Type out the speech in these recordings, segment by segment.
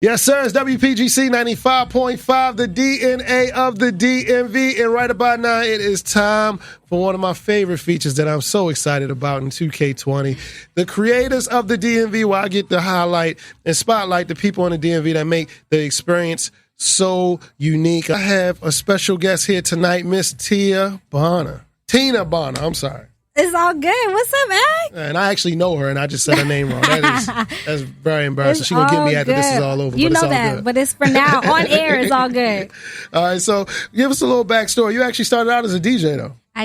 Yes, sir. It's WPGC 95.5, the DNA of the DMV. And right about now, it is time for one of my favorite features that I'm so excited about in 2K20. The creators of the DMV, where I get to highlight and spotlight the people in the DMV that make the experience so unique. I have a special guest here tonight, Miss Tina Bonner. I'm sorry. It's all good. What's up, Ag? And I actually know her, and I just said her name wrong. That's very embarrassing. She's going to get me after this is all over. You but know it's all that, good. but it's for now. On air, it's all good. All right, so give us a little backstory. You actually started out as a DJ, though. I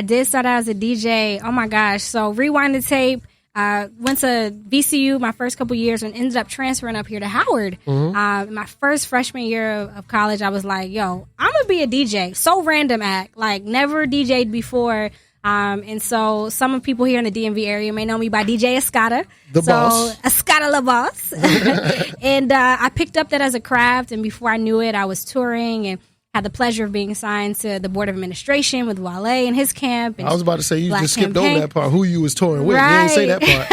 did start out as a DJ. Oh, my gosh. So rewind the tape. Went to VCU my first couple years and ended up transferring up here to Howard. My first freshman year of college, I was like, yo, I'm going to be a DJ. So random act. Like, never DJ'd before. And so some of people here in the DMV area may know me by DJ Escada. Boss. Escada La Boss. And I picked up that as a craft. And before I knew it, I was touring and had the pleasure of being assigned to the board of administration with Wale and his camp. And I was about to say, you Black just skipped Campaign. over that part, who you was touring with. Right. You didn't say that part.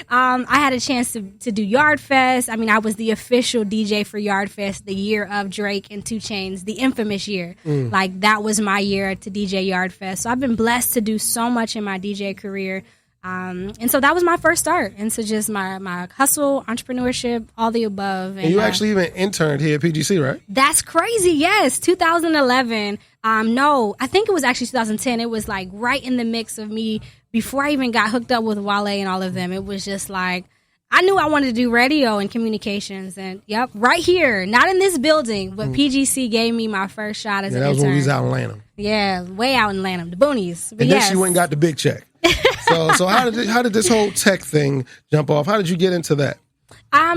I had a chance to do Yard Fest. I mean, I was the official DJ for Yard Fest the year of Drake and 2 Chainz, the infamous year. Like, that was my year to DJ Yard Fest. So I've been blessed to do so much in my DJ career. And so that was my first start. And so just my hustle, entrepreneurship, all the above. And you actually even interned here at PGC, right? That's crazy. Yes. 2011. No, I think it was actually 2010. It was like right in the mix of me before I even got hooked up with Wale and all of them. It was just like, I knew I wanted to do radio and communications. And yep, right here, not in this building, but PGC gave me my first shot as an intern. That was when we was out in Lanham. Yeah, way out in Lanham, the boonies. But And then she went and got the big check. So how did this whole tech thing jump off? How did you get into that?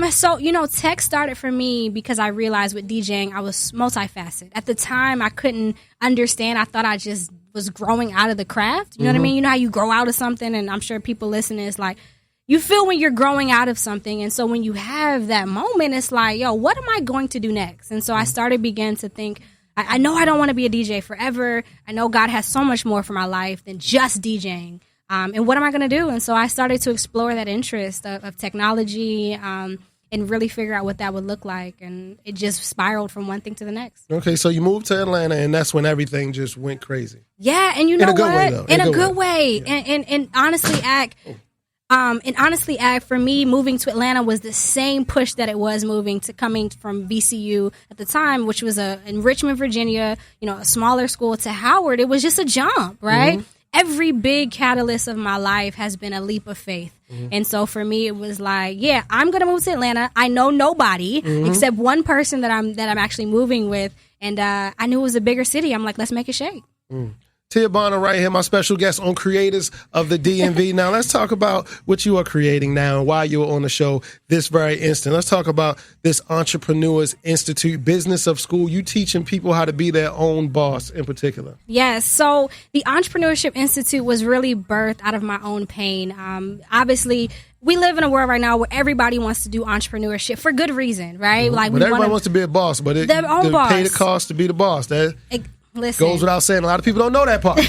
So, tech started for me because I realized with DJing, I was multifaceted. At the time, I couldn't understand. I thought I just was growing out of the craft. You know what I mean? You know how you grow out of something, and I'm sure people listening is like, you feel when you're growing out of something. And so when you have that moment, it's like, yo, what am I going to do next? And so I began to think, I know I don't want to be a DJ forever. I know God has so much more for my life than just DJing. And what am I going to do? And so I started to explore that interest of technology and really figure out what that would look like. And it just spiraled from one thing to the next. Okay, so you moved to Atlanta, and that's when everything just went crazy. Yeah, and you know what? Way, though. In a good way. Yeah. And honestly, for me, moving to Atlanta was the same push that it was coming from VCU at the time, which was in Richmond, Virginia, a smaller school, to Howard. It was just a jump, right? Every big catalyst of my life has been a leap of faith. And so for me, it was like, yeah, I'm going to move to Atlanta. I know nobody except one person that I'm actually moving with. And I knew it was a bigger city. I'm like, let's make it shake. Tia Bonner right here, my special guest on Creators of the DMV. Now, let's talk about what you are creating now and why you are on the show this very instant. Let's talk about this Entrepreneurship Institute, Business of School. You teaching people how to be their own boss in particular. Yes. So the Entrepreneurship Institute was really birthed out of my own pain. Obviously, we live in a world right now where everybody wants to do entrepreneurship for good reason, right? Like, but everybody wants to be a boss, but they pay the cost to be the boss. Listen. Goes without saying. A lot of people don't know that part.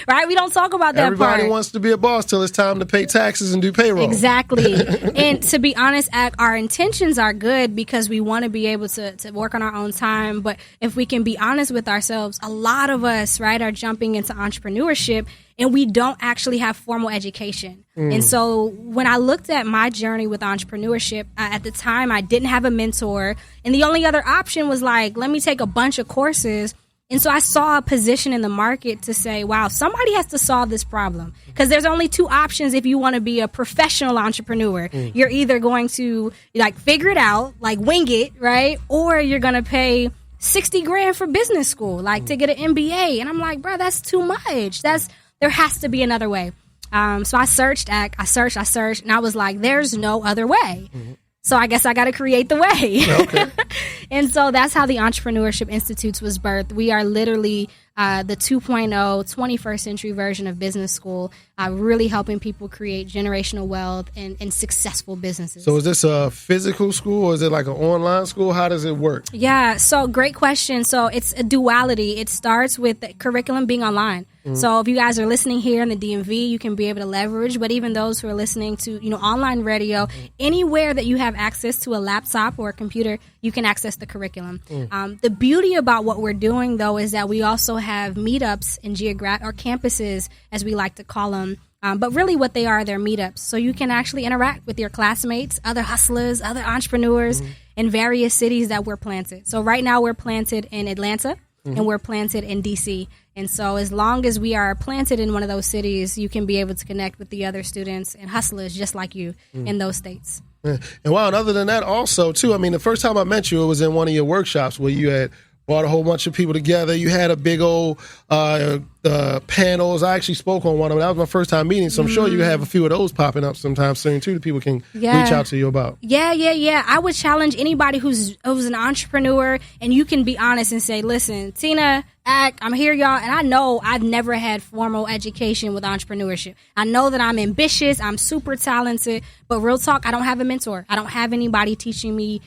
Right? We don't talk about that part. Everybody wants to be a boss till it's time to pay taxes and do payroll. Exactly. And to be honest, our intentions are good because we want to be able to work on our own time. But if we can be honest with ourselves, a lot of us, right, are jumping into entrepreneurship and we don't actually have formal education. And so when I looked at my journey with entrepreneurship, at the time I didn't have a mentor. And the only other option was like, let me take a bunch of courses. And so I saw a position in the market to say, wow, somebody has to solve this problem. Because there's only 2 options if you want to be a professional entrepreneur. You're either going to figure it out, wing it, right? Or you're going to pay $60,000 for business school, to get an MBA. And I'm like, bro, that's too much. There has to be another way. So I searched, and I was like, there's no other way. So I guess I got to create the way. Okay. And so that's how the Entrepreneurship Institutes was birthed. We are literally the 2.0, 21st century version of business school. really helping people create generational wealth and successful businesses. So is this a physical school or is it like an online school? How does it work? Yeah, so great question. So it's a duality. It starts with the curriculum being online. So if you guys are listening here in the DMV, you can be able to leverage, but even those who are listening to, online radio, anywhere that you have access to a laptop or a computer, you can access the curriculum. The beauty about what we're doing, though, is that we also have meetups in or campuses, as we like to call them. But really what they are, they're meetups. So you can actually interact with your classmates, other hustlers, other entrepreneurs in various cities that we're planted. So right now we're planted in Atlanta and we're planted in DC. And so as long as we are planted in one of those cities, you can be able to connect with the other students and hustlers just like you in those states. And wow, and other than that also, too, I mean, the first time I met you, it was in one of your workshops where you had brought a whole bunch of people together. You had a big old panels. I actually spoke on one of them. That was my first time meeting, so I'm sure you have a few of those popping up sometime soon, too, that people can reach out to you about. Yeah. I would challenge anybody who's an entrepreneur, and you can be honest and say, listen, Tina, I'm here, y'all, and I know I've never had formal education with entrepreneurship. I know that I'm ambitious, I'm super talented, but real talk, I don't have a mentor. I don't have anybody teaching me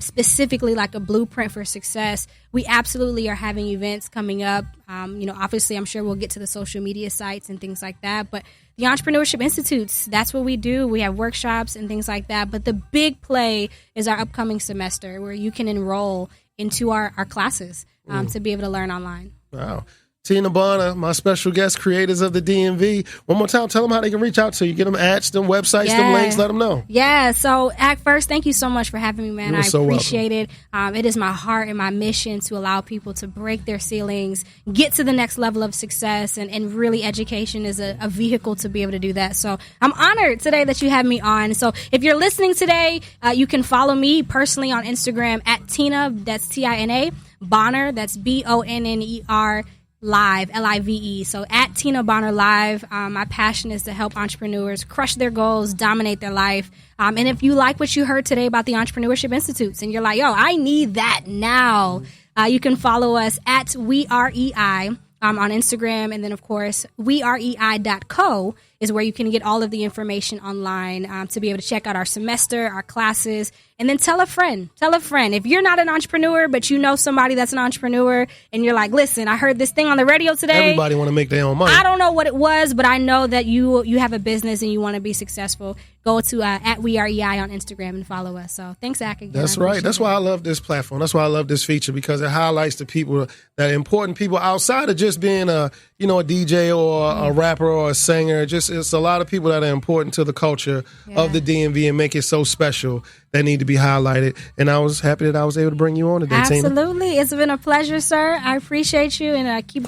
specifically like a blueprint for success. We absolutely are having events coming up. Obviously, I'm sure we'll get to the social media sites and things like that, but the Entrepreneurship Institutes, that's what we do. We have workshops and things like that, but the big play is our upcoming semester where you can enroll into our classes to be able to learn online. Wow. Tina Bonner, my special guest, creators of the DMV. One more time, tell them how they can reach out to you. Get them ads, them websites, them links, let them know. Yeah, so first, thank you so much for having me, man. I appreciate it. It is my heart and my mission to allow people to break their ceilings, get to the next level of success, and really education is a vehicle to be able to do that. So I'm honored today that you have me on. So if you're listening today, you can follow me personally on Instagram at Tina, that's Tina, Bonner, that's Bonner, Live, Live. So at Tina Bonner Live, my passion is to help entrepreneurs crush their goals, dominate their life. And if you like what you heard today about the Entrepreneurship Institutes and you're like, yo, I need that now, you can follow us at WeAreEI on Instagram. And then, of course, WeAreEI.co is where you can get all of the information online to be able to check out our semester, our classes, and then tell a friend. Tell a friend. If you're not an entrepreneur, but you know somebody that's an entrepreneur, and you're like, listen, I heard this thing on the radio today. Everybody want to make their own money. I don't know what it was, but I know that you have a business and you want to be successful. Go to at WeAreEI on Instagram and follow us. So thanks, Ak, again. That's right. That's why I love this platform. That's why I love this feature, because it highlights the people, that important people outside of just being a DJ or a rapper or a singer. It's a lot of people that are important to the culture of the DMV and make it so special that need to be highlighted. And I was happy that I was able to bring you on today, Tina. Absolutely. It's been a pleasure, sir. I appreciate you, and keep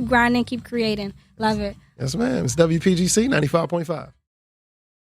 grinding, keep creating. Love it. Yes, ma'am. It's WPGC 95.5.